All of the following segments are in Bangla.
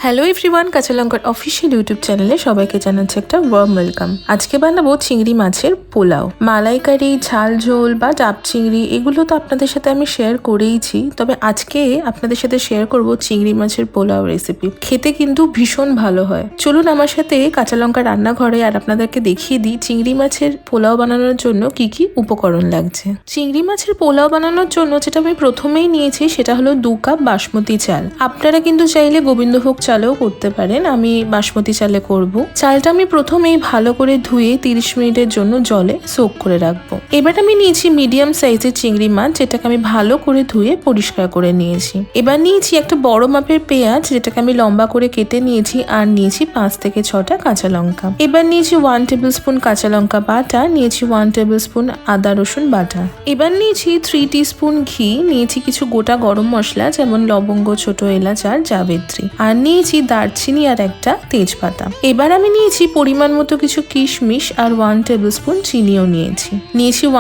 হ্যালো এভরিওয়ান, কাঁচা লঙ্কার অফিসিয়াল ইউটিউব চ্যানেলে সবাইকে জানাচ্ছি একটা ওয়ার্ম ওয়েলকাম। আজকে বানাবো চিংড়ি মাছের পোলাও। মালাইকারি, ঝাল ঝোল বা ডাব চিংড়ি এগুলো তো আপনাদের সাথে আমি শেয়ার করেইছি, তবে আজকে আপনাদের সাথে শেয়ার করব চিংড়ি মাছের পোলাও রেসিপি। খেতে কিন্তু ভীষণ ভালো হয়। চলুন আমার সাথে কাঁচা লঙ্কা রান্নাঘরে আর আপনাদেরকে দেখিয়ে দিই চিংড়ি মাছের পোলাও বানানোর জন্য কি কি উপকরণ লাগছে। চিংড়ি মাছের পোলাও বানানোর জন্য যেটা আমি প্রথমেই নিয়েছি সেটা হলো 2 কাপ বাসমতি চাল। আপনারা কিন্তু চাইলে গোবিন্দভোগ চালেও করতে পারেন, আমি বাসমতি চালে করব। চালটা আমি প্রথমেই ভালো করে ধুয়ে 30 মিনিটের জন্য জলে সোক করে রাখবো। এবার আমি নিয়েছি মিডিয়াম সাইজের চিংড়ি মাছ, যেটাকে আমি ভালো করে ধুয়ে পরিষ্কার করে নিয়েছি। এবার নিয়েছি একটা বড় মাপের পেঁয়াজ, যেটাকে আমি লম্বা করে কেটে নিয়েছি, আর নিয়েছি 5 থেকে 6টা কাঁচা লঙ্কা। এবার নিয়েছি 1 টেবিল স্পুন কাঁচা লঙ্কা বাটা, নিয়েছি 1 টেবিল স্পুন আদা রসুন বাটা। এবার নিয়েছি 3 টিস্পুন ঘি, নিয়েছি কিছু গোটা গরম মশলা যেমন লবঙ্গ, ছোট এলাচ আর জাবিত্রী, আর নিয়েছি দারচিনি আর একটা তেজপাতা। এবার আমি নিয়েছি পরিমাণ মতো কিছু কিশমিশ আর 1 টেবিল স্পুন চিনিও নিয়েছি।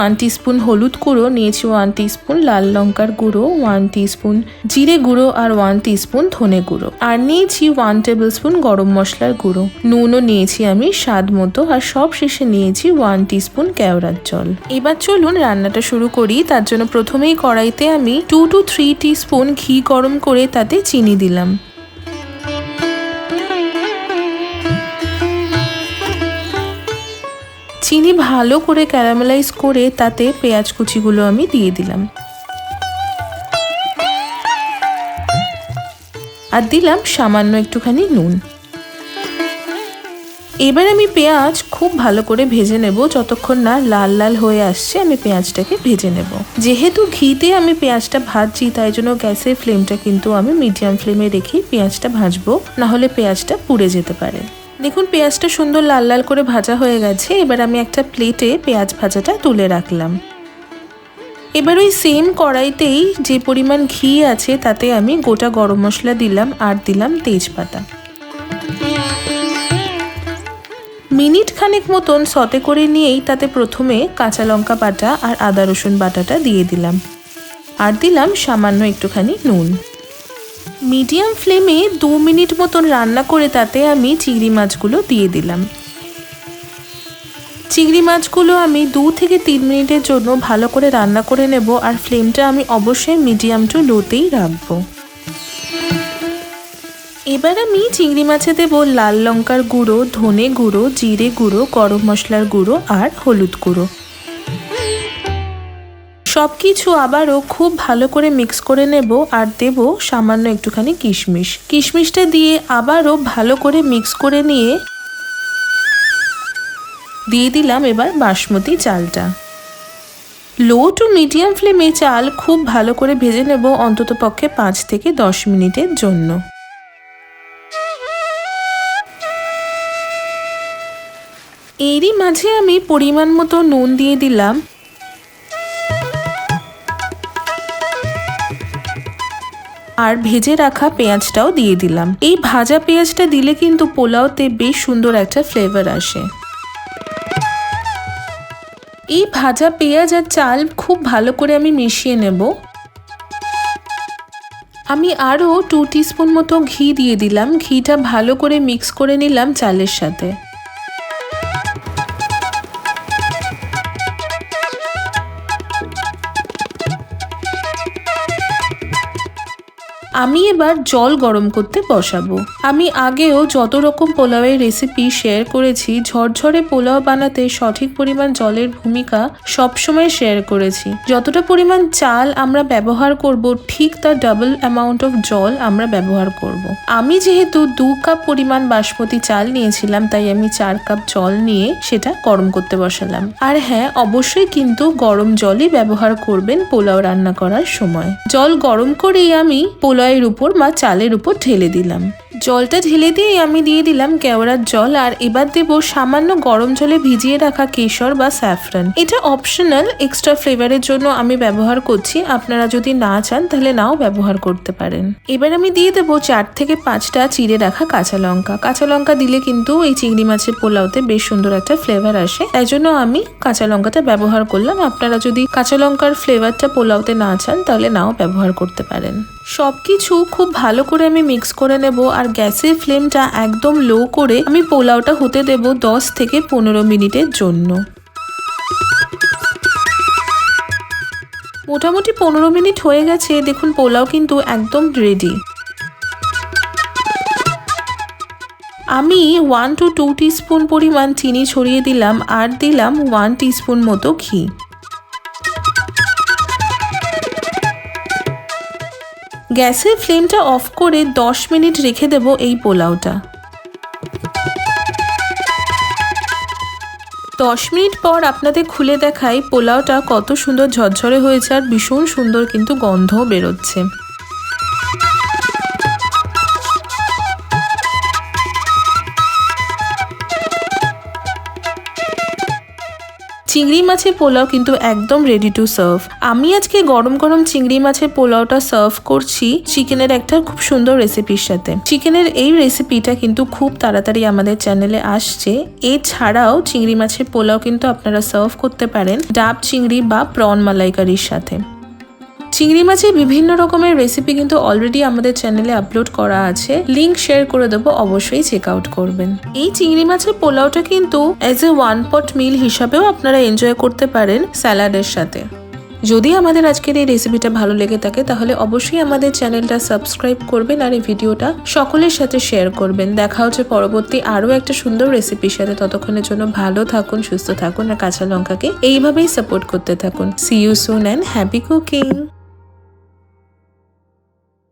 1 টিস্পুন হলুদ গুঁড়ো, নিয়েছি 1 টিস্পুন লাল লঙ্কার গুঁড়ো, 1 টিস্পুন জিরে গুঁড়ো আর 1 টিস্পুন ধনে গুঁড়ো, আর নিয়েছি 1 টেবিল স্পুন গরম মশলার গুঁড়ো। নুনও নিয়েছি আমি স্বাদ মতো, আর সব শেষে নিয়েছি 1 টিস্পুন কেওড়ার জল। এবার চলুন রান্নাটা শুরু করি। তার জন্য প্রথমেই কড়াইতে আমি 2 to 3 টিস্পুন ঘি গরম করে তাতে চিনি দিলাম। চিনি ভালো করে ক্যারামেলাইজ করে তাতে পেঁয়াজ কুচিগুলো আমি দিয়ে দিলাম, আর দিলাম সামান্য একটুখানি নুন। এবার আমি পেঁয়াজ খুব ভালো করে ভেজে নেব, যতক্ষণ না লাল লাল হয়ে আসছে আমি পেঁয়াজটাকে ভেজে নেব। যেহেতু ঘিতে আমি পেঁয়াজটা ভাজছি, তাই জন্য গ্যাসের ফ্লেমটা কিন্তু আমি মিডিয়াম ফ্লেমে রেখে পেঁয়াজটা ভাজবো, না হলে পেঁয়াজটা পুড়ে যেতে পারে। দেখুন পেঁয়াজটা সুন্দর লাল লাল করে ভাজা হয়ে গেছে। এবার আমি একটা প্লেটে পেঁয়াজ ভাজাটা তুলে রাখলাম। এবার ওই সেম কড়াইতেই যে পরিমাণ ঘি আছে তাতে আমি গোটা গরম মশলা দিলাম, আর দিলাম তেজপাতা। মিনিট খানেক মতন সতে করে নিয়েই তাতে প্রথমে কাঁচা লঙ্কা বাটা আর আদা রসুন বাটাটা দিয়ে দিলাম, আর দিলাম সামান্য একটুখানি নুন। মিডিয়াম ফ্লেমে 2 মিনিট মতন রান্না করে তাতে আমি চিংড়ি মাছগুলো দিয়ে দিলাম। চিংড়ি মাছগুলো আমি 2 থেকে 3 মিনিটের জন্য ভালো করে রান্না করে নেব, আর ফ্লেমটা আমি অবশ্যই মিডিয়াম টু লোতেই রাখবো। এবার আমি চিংড়ি মাছে দেব লাল লঙ্কার গুঁড়ো, ধনে গুঁড়ো, জিরে গুঁড়ো, গরম মশলার গুঁড়ো আর হলুদ গুঁড়ো। সব কিছু আবারও খুব ভালো করে মিক্স করে নেব, আর দেব সামান্য একটুখানি কিশমিশ। কিশমিশটা দিয়ে আবারও ভালো করে মিক্স করে নিয়ে দিয়ে দিলাম এবার বাসমতি চালটা। লো টু মিডিয়াম ফ্লেমে চাল খুব ভালো করে ভেজে নেব, অন্তত পক্ষে 5 থেকে 10 মিনিটের জন্য। এরই মাঝে আমি পরিমাণ মতো নুন দিয়ে দিলাম, আর ভেজে রাখা পেঁয়াজটাও দিয়ে দিলাম। এই ভাজা পেঁয়াজটা দিলে কিন্তু পোলাওতে বেশ সুন্দর একটা ফ্লেভার আসে। এই ভাজা পেঁয়াজ আর চাল খুব ভালো করে আমি মিশিয়ে নেব। আমি আরও 2 টিস্পুন মতো ঘি দিয়ে দিলাম। ঘিটা ভালো করে মিক্স করে নিলাম চালের সাথে। আমি এবার জল গরম করতে বসাবো। আমি আগেও যত রকম পোলাওয়ের রেসিপি শেয়ার করেছি, ঝরঝরে পোলাও বানাতে সঠিক পরিমাণ জলের ভূমিকা সবসময় শেয়ার করেছি। যতটা পরিমাণ চাল আমরা ব্যবহার করব, ঠিক তার ডাবল অ্যামাউন্ট অফ জল আমরা ব্যবহার করব। আমি যেহেতু 2 কাপ পরিমাণ বাসমতি চাল নিয়েছিলাম, তাই আমি 4 কাপ জল নিয়ে সেটা গরম করতে বসালাম। আর হ্যাঁ, অবশ্যই কিন্তু গরম জলই ব্যবহার করবেন পোলাও রান্না করার সময়। জল গরম করেই আমি পোলাওয়ের উপর বা চালের উপর ঢেলে দিলাম। জলটা ঢেলে দিয়ে আমি দিয়ে দিলাম কেওড়ার জল, আর এবার দেব সামান্য গরম জলে ভিজিয়ে রাখা কেশর বা স্যাফরন। এটা অপশনাল, এক্সট্রা ফ্লেভারের জন্য আমি ব্যবহার করছি। আপনারা যদি না চান তাহলে নাও ব্যবহার করতে পারেন। এবার আমি দিয়ে দেবো 4 থেকে 5টা চিড়ে রাখা কাঁচা লঙ্কা। কাঁচা লঙ্কা দিলে কিন্তু এই চিংড়ি মাছের পোলাওতে বেশ সুন্দর একটা ফ্লেভার আসে, তাই জন্য আমি কাঁচা লঙ্কাটা ব্যবহার করলাম। আপনারা যদি কাঁচা লঙ্কার ফ্লেভারটা পোলাওতে না চান তাহলে নাও ব্যবহার করতে পারেন। সবকিছু খুব ভালো করে আমি মিক্স করে নেব আর গ্যাসের ফ্লেমটা একদম লো করে আমি পোলাওটা হতে দেব 10 থেকে 15 মিনিটের জন্য। মোটামুটি 15 মিনিট হয়ে গেছে। দেখুন পোলাও কিন্তু একদম রেডি। আমি 1 to 2 টিস্পুন পরিমাণ চিনি ছড়িয়ে দিলাম আর দিলাম 1 টিস্পুন মতো ঘি। গ্যাসের ফ্লেমটা অফ করে 10 মিনিট রেখে দেব এই পোলাওটা। 10 মিনিট পর আপনাদের খুলে দেখাই পোলাওটা কত সুন্দর ঝরঝরে হয়েছে আর ভীষণ সুন্দর কিন্তু গন্ধও বেরোচ্ছে। চিংড়ি মাছের পোলাও কিন্তু একদম রেডি টু সার্ভ। আমি আজকে গরম গরম চিংড়ি মাছের পোলাওটা সার্ভ করছি চিকেনের একটা খুব সুন্দর রেসিপির সাথে। চিকেনের এই রেসিপিটা কিন্তু খুব তাড়াতাড়ি আমাদের চ্যানেলে আসছে। এছাড়াও চিংড়ি মাছের পোলাও কিন্তু আপনারা সার্ভ করতে পারেন ডাব চিংড়ি বা প্রন মালাইকারির সাথে। চিংড়ি মাছের বিভিন্ন রকমের রেসিপি কিন্তু অলরেডি আমাদের চ্যানেলে আপলোড করা আছে, লিংক শেয়ার করে দেবো, অবশ্যই চেক আউট করবেন। এই চিংড়ি মাছের পোলাওটা কিন্তু অ্যাজ এ ওয়ান পট মিল হিসাবেও আপনারা এনজয় করতে পারেন স্যালাডের সাথে। যদি আমাদের আজকের এই রেসিপিটা ভালো লেগে থাকে তাহলে অবশ্যই আমাদের চ্যানেলটা সাবস্ক্রাইব করবেন আর এই ভিডিওটা সকলের সাথে শেয়ার করবেন। দেখা হচ্ছে পরবর্তী আরও একটা সুন্দর রেসিপির সাথে। ততক্ষণের জন্য ভালো থাকুন, সুস্থ থাকুন আর কাঁচা লঙ্কাকে এইভাবেই সাপোর্ট করতে থাকুন। See you soon and happy cooking.